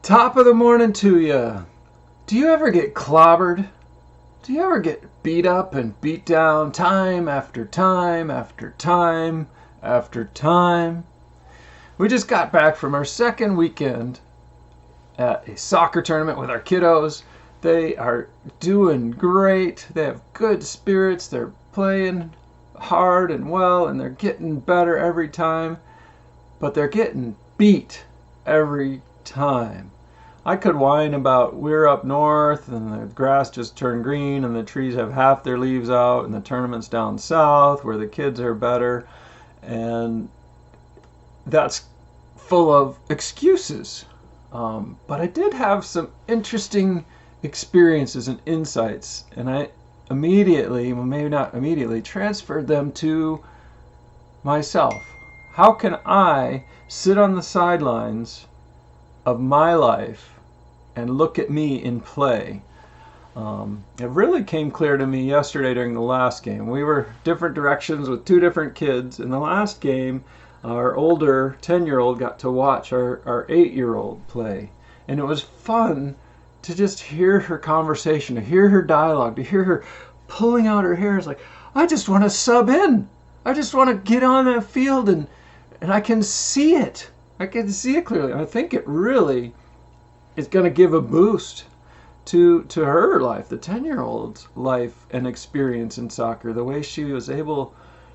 Top of the morning to you. Do you ever get clobbered? Do you ever get beat up and beat down time after time after time after time? We just got back from our second weekend at a soccer tournament with our kiddos. They are doing great. They have good spirits. They're playing hard and well, and they're getting better every time. But they're getting beat every time. I could whine about we're up north and the grass just turned green and the trees have half their leaves out and the tournament's down south where the kids are better, and that's full of excuses. But I did have some interesting experiences and insights, and I immediately, well, maybe not immediately, transferred them to myself. How can I sit on the sidelines of my life and look at me in play? It really came clear to me yesterday during the last game. We were different directions with two different kids. In the last game, our older 10-year-old got to watch our 8-year-old play. And it was fun to just hear her conversation, to hear her dialogue, to hear her pulling out her hair. It's like, I just want to sub in. I just want to get on that field and I can see it. I can see it clearly. I think it really is going to give a boost to her life, the 10-year-old's life and experience in soccer, the way she was able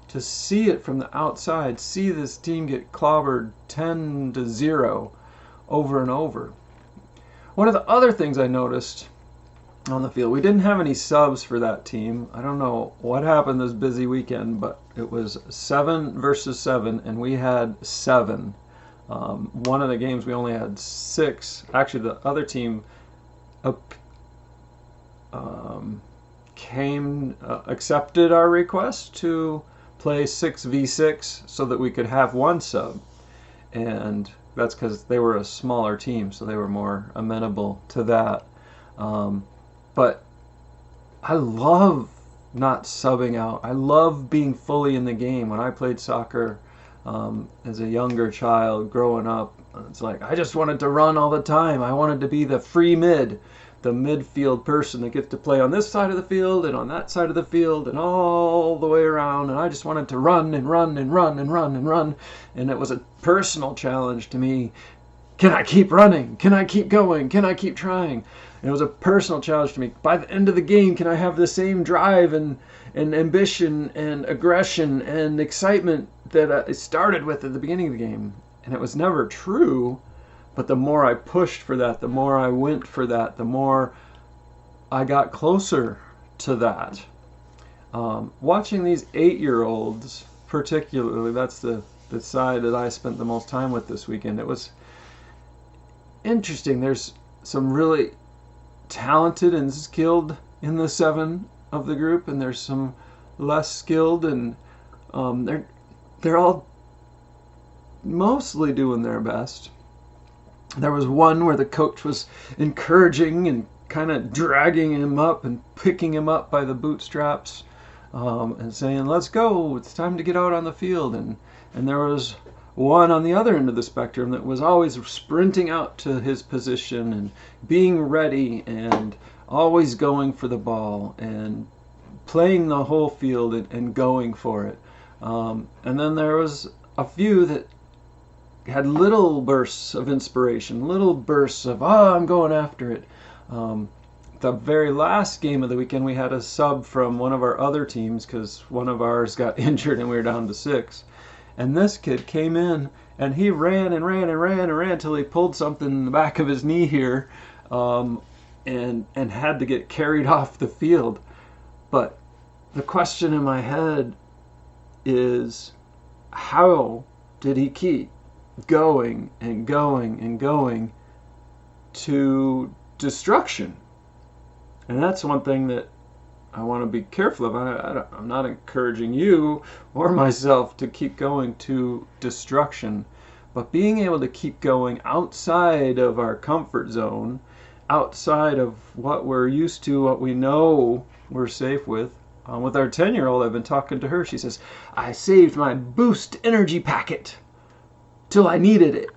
to see it from the outside, see this team get clobbered 10-0 over and over. One of the other things I noticed on the field, we didn't have any subs for that team. I don't know what happened this busy weekend, but it was 7 versus 7, and we had 7. One of the games we only had 6. Actually, the other team accepted our request to play 6v6 so that we could have one sub, and that's because they were a smaller team, so they were more amenable to that. But I love not subbing out. I love being fully in the game. When I played soccer as a younger child growing up, it's like I just wanted to run all the time. I wanted to be the free mid, the midfield person that gets to play on this side of the field and on that side of the field and all the way around. And I just wanted to run and run and run and run and run. And it was a personal challenge to me. Can I keep running? Can I keep going? Can I keep trying? And it was a personal challenge to me. By the end of the game, can I have the same drive and ambition and aggression and excitement that I started with at the beginning of the game? And it was never true, but the more I pushed for that, the more I went for that, the more I got closer to that. Watching these 8-year-olds, particularly, that's the side that I spent the most time with this weekend. It was interesting. There's some really talented and skilled in the 7 of the group, and there's some less skilled, and they're all mostly doing their best. There was one where the coach was encouraging and kind of dragging him up and picking him up by the bootstraps and saying, let's go, it's time to get out on the field. And there was one on the other end of the spectrum that was always sprinting out to his position and being ready and always going for the ball and playing the whole field and going for it. And then there was a few that had little bursts of inspiration, little bursts of, I'm going after it. The very last game of the weekend, we had a sub from one of our other teams because one of ours got injured and we were down to 6. And this kid came in and he ran and ran and ran and ran until he pulled something in the back of his knee here and had to get carried off the field. But the question in my head is, how did he keep going and going and going to destruction? And that's one thing that I want to be careful of. I'm not encouraging you or myself to keep going to destruction, but being able to keep going outside of our comfort zone, outside of what we're used to, what we know we're safe with. With our 10-year-old, I've been talking to her. She says, I saved my boost energy packet till I needed it.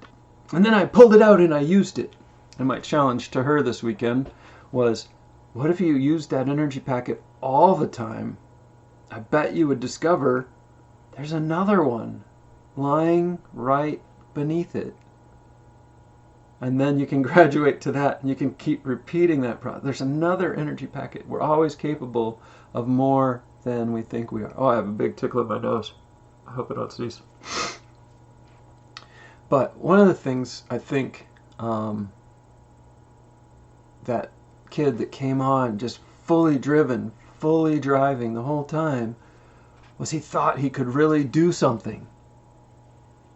And then I pulled it out and I used it. And my challenge to her this weekend was, what if you used that energy packet all the time? I bet you would discover there's another one lying right beneath it. And then you can graduate to that and you can keep repeating that process. There's another energy packet. We're always capable of more than we think we are. Oh, I have a big tickle in my nose. I hope I don't sneeze. But one of the things I think that kid that came on just fully driven, fully driving the whole time, was he thought he could really do something.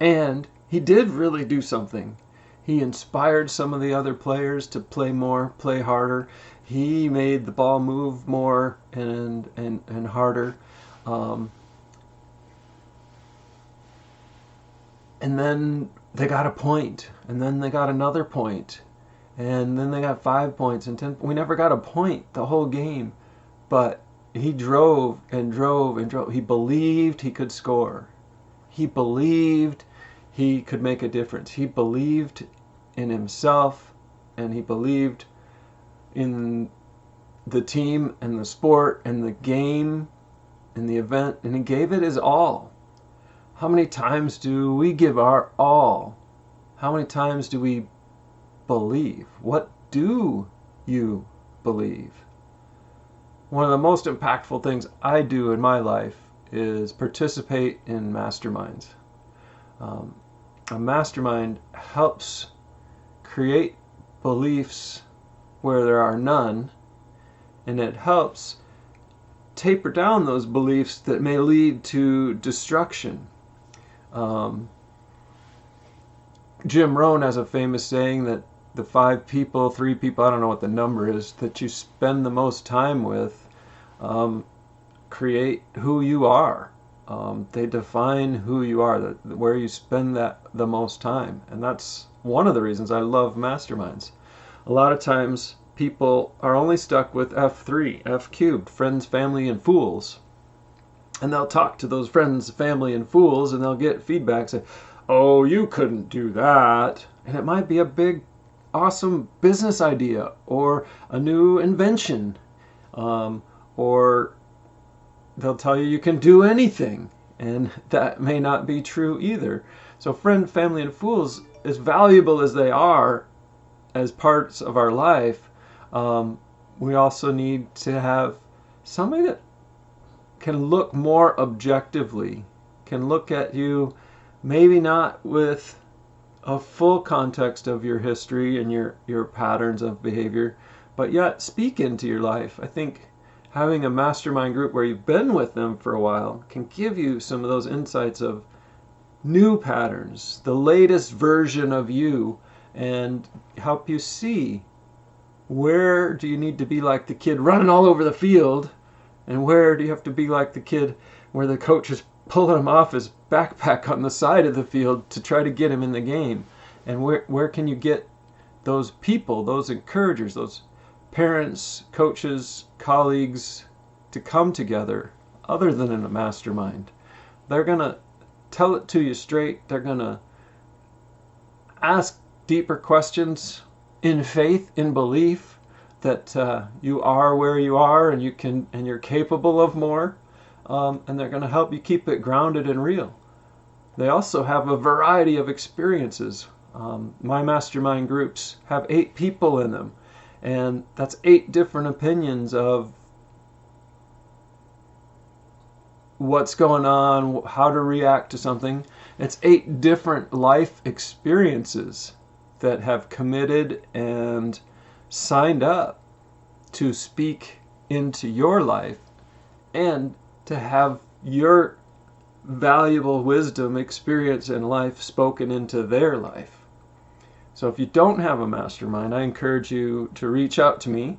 And he did really do something. He inspired some of the other players to play more, play harder. He made the ball move more and harder. And then they got a point, and then they got another point, and then they got 5 points and 10. We never got a point the whole game, but he drove and drove and drove. He believed he could score. He believed he could make a difference. He believed in himself, and he believed in the team and the sport and the game and the event, and he gave it his all. How many times do we give our all? How many times do we believe? What do you believe? One of the most impactful things I do in my life is participate in masterminds. A mastermind helps create beliefs where there are none, and it helps taper down those beliefs that may lead to destruction. Jim Rohn has a famous saying that the 3 people, I don't know what the number is, that you spend the most time with create who you are. They define who you are, where you spend the most time. And that's one of the reasons I love masterminds. A lot of times people are only stuck with F3, F cubed, friends, family, and fools. And they'll talk to those friends, family, and fools, and they'll get feedback, say, oh, you couldn't do that. And it might be a big, awesome business idea, or a new invention, or they'll tell you can do anything, and that may not be true either. So friend, family, and fools, as valuable as they are as parts of our life, we also need to have somebody that can look more objectively, can look at you maybe not with a full context of your history and your patterns of behavior, but yet speak into your life. I think having a mastermind group where you've been with them for a while can give you some of those insights of new patterns, the latest version of you, and help you see where do you need to be like the kid running all over the field, and where do you have to be like the kid where the coach is pulling him off his backpack on the side of the field to try to get him in the game. And where can you get those people, those encouragers, those parents, coaches, colleagues to come together other than in a mastermind? They're going to tell it to you straight. They're going to ask deeper questions in faith, in belief that you are where you are, and you're capable of more. And they're going to help you keep it grounded and real. They also have a variety of experiences. My mastermind groups have 8 people in them, and that's 8 different opinions of what's going on, how to react to something. It's 8 different life experiences that have committed and signed up to speak into your life and to have your valuable wisdom, experience, and life spoken into their life. So if you don't have a mastermind, I encourage you to reach out to me.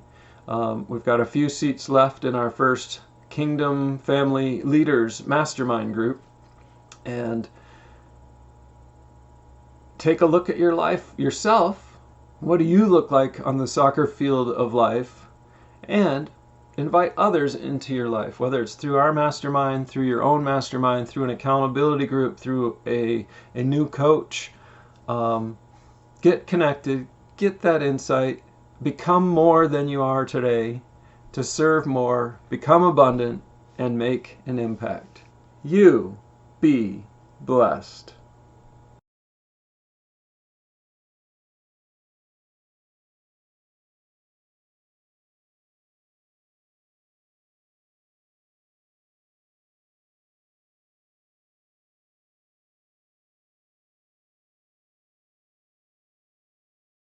We've got a few seats left in our first Kingdom Family Leaders Mastermind group. And take a look at your life yourself. What do you look like on the soccer field of life? And invite others into your life, whether it's through our mastermind, through your own mastermind, through an accountability group, through a new coach. Get connected, Get that insight. Become more than you are today. To serve more, become abundant, and make an impact. You be blessed.